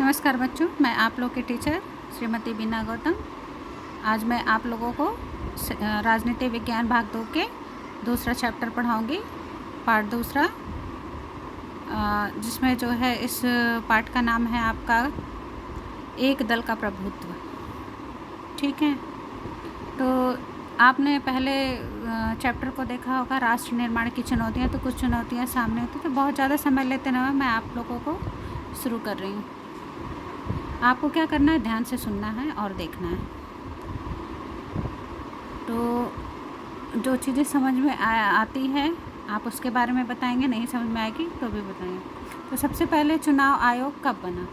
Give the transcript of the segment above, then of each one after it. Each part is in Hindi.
नमस्कार बच्चों, मैं आप लोग की टीचर श्रीमती बीना गौतम। आज मैं आप लोगों को राजनीति विज्ञान भाग 2 के दूसरा चैप्टर पढ़ाऊंगी, पार्ट दूसरा, जिसमें जो है इस पार्ट का नाम है आपका एक दल का प्रभुत्व। ठीक है, तो आपने पहले चैप्टर को देखा होगा, राष्ट्र निर्माण की चुनौतियाँ। तो कुछ चुनौतियाँ सामने होती, तो बहुत ज़्यादा समय लेते ना मैं आप लोगों को शुरू कर रही हूँ। आपको क्या करना है, ध्यान से सुनना है और देखना है। तो जो चीज़ें समझ में आती है आप उसके बारे में बताएंगे, नहीं समझ में आएगी तो भी बताएंगे। तो सबसे पहले चुनाव आयोग कब बना?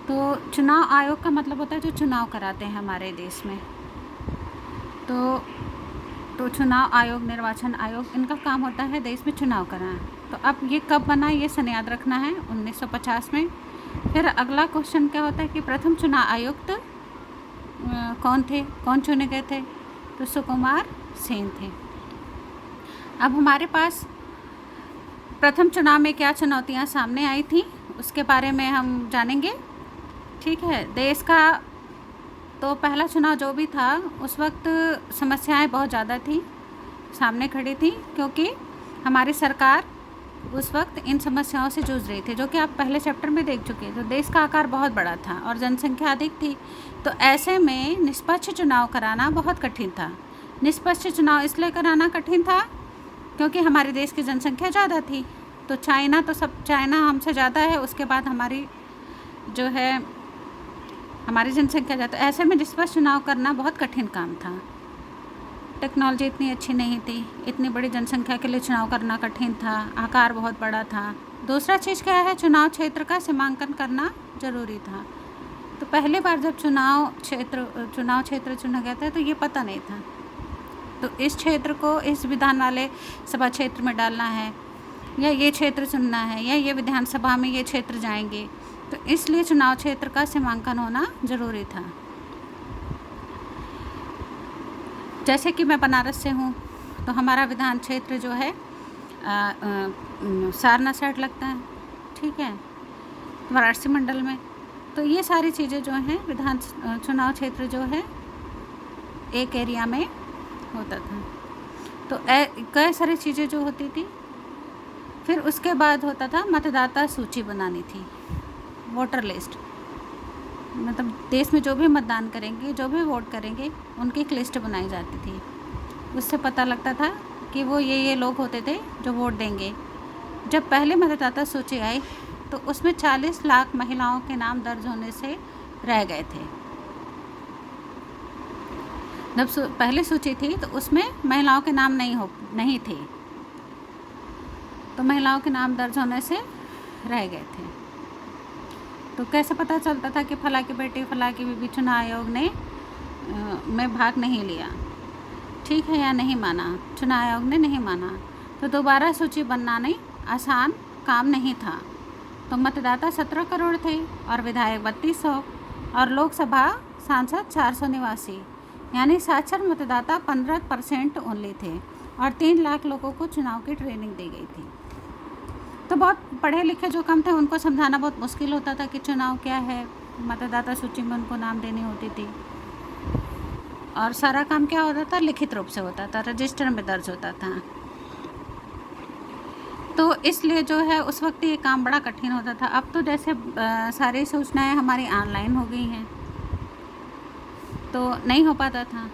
तो चुनाव आयोग का मतलब होता है जो चुनाव कराते हैं हमारे देश में। तो चुनाव आयोग, निर्वाचन आयोग, इनका काम होता है देश में चुनाव कराना। तो अब ये कब बना, ये सन याद रखना है, 1950 में। फिर अगला क्वेश्चन क्या होता है कि प्रथम चुनाव आयुक्त कौन थे, कौन चुने गए थे? तो सुकुमार सेन थे। अब हमारे पास प्रथम चुनाव में क्या चुनौतियां सामने आई थी उसके बारे में हम जानेंगे। ठीक है, देश का तो पहला चुनाव जो भी था उस वक्त समस्याएं बहुत ज़्यादा थी, सामने खड़ी थी, क्योंकि हमारी सरकार उस वक्त इन समस्याओं से जूझ रही थी, जो कि आप पहले चैप्टर में देख चुके हैं। तो देश का आकार बहुत बड़ा था और जनसंख्या अधिक थी, तो ऐसे में निष्पक्ष चुनाव कराना बहुत कठिन था। निष्पक्ष चुनाव इसलिए कराना कठिन था क्योंकि हमारे देश की जनसंख्या ज़्यादा थी। तो चाइना हमसे ज़्यादा है, उसके बाद हमारी जो है हमारी जनसंख्या ज़्यादा। ऐसे में निष्पक्ष चुनाव करना बहुत कठिन काम था। टेक्नोलॉजी इतनी अच्छी नहीं थी, इतनी बड़ी जनसंख्या के लिए चुनाव करना कठिन था, आकार बहुत बड़ा था। दूसरा चीज़ क्या है, चुनाव क्षेत्र का सीमांकन करना ज़रूरी था। तो पहली बार जब चुनाव क्षेत्र चुना गया था तो ये पता नहीं था। तो इस क्षेत्र को इस विधान वाले सभा क्षेत्र में डालना है, या ये क्षेत्र चुनना है, या ये विधानसभा में ये क्षेत्र जाएंगे, तो इसलिए चुनाव क्षेत्र का सीमांकन होना ज़रूरी था। जैसे कि मैं बनारस से हूँ, तो हमारा विधान क्षेत्र जो है सारनाथ साइड लगता है। ठीक है, वाराणसी मंडल में। तो ये सारी चीज़ें जो हैं, विधान चुनाव क्षेत्र जो है एक एरिया में होता था। तो कई सारी चीज़ें जो होती थी। फिर उसके बाद होता था मतदाता सूची बनानी थी, वोटर लिस्ट। मतलब देश में जो भी मतदान करेंगे, जो भी वोट करेंगे, उनकी एक लिस्ट बनाई जाती थी। उससे पता लगता था कि वो ये लोग होते थे जो वोट देंगे। जब पहले मतदाता सूची आई तो उसमें 40 लाख महिलाओं के नाम दर्ज होने से रह गए थे। जब पहली सूची थी तो उसमें महिलाओं के नाम नहीं थे, तो महिलाओं के नाम दर्ज होने से रह गए थे। तो कैसे पता चलता था कि फला की बेटी, फला की बीबी चुनाव आयोग ने में भाग नहीं लिया, ठीक है, या नहीं माना, चुनाव आयोग ने नहीं माना। तो दोबारा सूची बनाना आसान काम नहीं था। तो मतदाता 17 करोड़ थे और विधायक 3200 और लोकसभा सांसद 489, यानी साक्षर मतदाता 15% ओनली थे और 3 लाख लोगों को चुनाव की ट्रेनिंग दी गई थी। तो बहुत पढ़े लिखे जो कम थे उनको समझाना बहुत मुश्किल होता था कि चुनाव क्या है। मतदाता सूची में उनको नाम देनी होती थी और सारा काम क्या होता था, लिखित रूप से होता था, रजिस्टर में दर्ज होता था। तो इसलिए जो है उस वक्त ये काम बड़ा कठिन होता था। अब तो जैसे सारी सूचनाएं हमारी ऑनलाइन हो गई हैं, तो नहीं हो पाता था।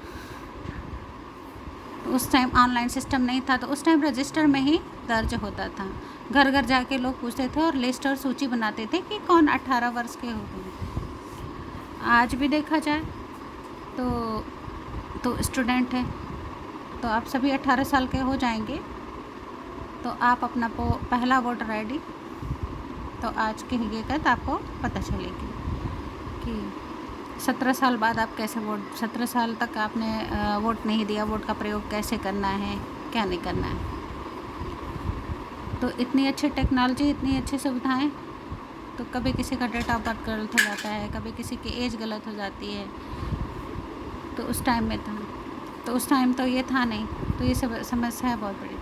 तो उस टाइम ऑनलाइन सिस्टम नहीं था, तो उस टाइम रजिस्टर में ही दर्ज होता था। घर घर जाके लोग पूछते थे और लिस्ट और सूची बनाते थे कि कौन 18 वर्ष के हो गए। आज भी देखा जाए तो स्टूडेंट है, तो आप सभी 18 साल के हो जाएंगे, तो आप अपना पहला वोटर आईडी तो आज के हकीकत आपको पता चलेगी कि 17 साल बाद आप कैसे 17 साल तक आपने वोट नहीं दिया, वोट का प्रयोग कैसे करना है, क्या नहीं करना है। तो इतनी अच्छी टेक्नोलॉजी, इतनी अच्छी सुविधाएं, तो कभी किसी का डेट ऑफ बर्थ गलत हो जाता है, कभी किसी की एज गलत हो जाती है। तो उस टाइम में था, तो उस टाइम तो ये था नहीं, तो ये सब समस्या बहुत बड़ी।